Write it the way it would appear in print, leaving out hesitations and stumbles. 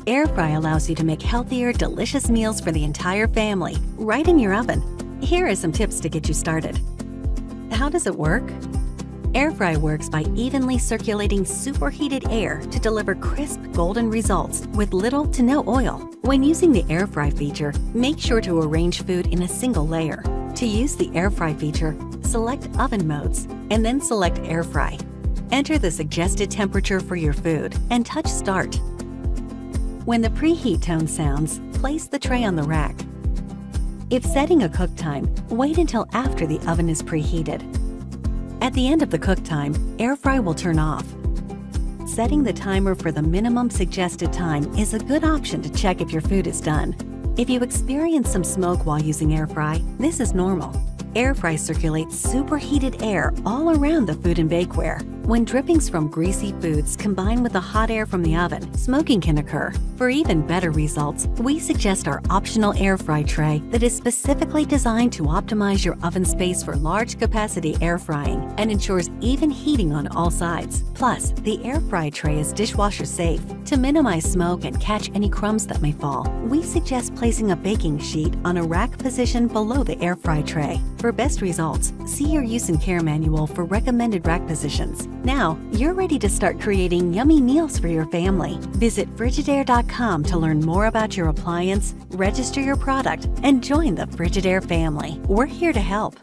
Air fry allows you to make healthier, delicious meals for the entire family, right in your oven. Here are some tips to get you started. How does it work? Air fry works by evenly circulating superheated air to deliver crisp, golden results with little to no oil. When using the air fry feature, make sure to arrange food in a single layer. To use the air fry feature, select oven modes and then select air fry. Enter the suggested temperature for your food and touch start. When the preheat tone sounds, place the tray on the rack. If setting a cook time, wait until after the oven is preheated. At the end of the cook time, air fry will turn off. Setting the timer for the minimum suggested time is a good option to check if your food is done. If you experience some smoke while using air fry, this is normal. Air fry circulates superheated air all around the food and bakeware. When drippings from greasy foods combine with the hot air from the oven, smoking can occur. For even better results, we suggest our optional air fry tray that is specifically designed to optimize your oven space for large capacity air frying and ensures even heating on all sides. Plus, the air fry tray is dishwasher safe. To minimize smoke and catch any crumbs that may fall, we suggest placing a baking sheet on a rack position below the air fry tray. For best results, see your use and care manual for recommended rack positions. Now, you're ready to start creating yummy meals for your family. Visit Frigidaire.com to learn more about your appliance, register your product, and join the Frigidaire family. We're here to help.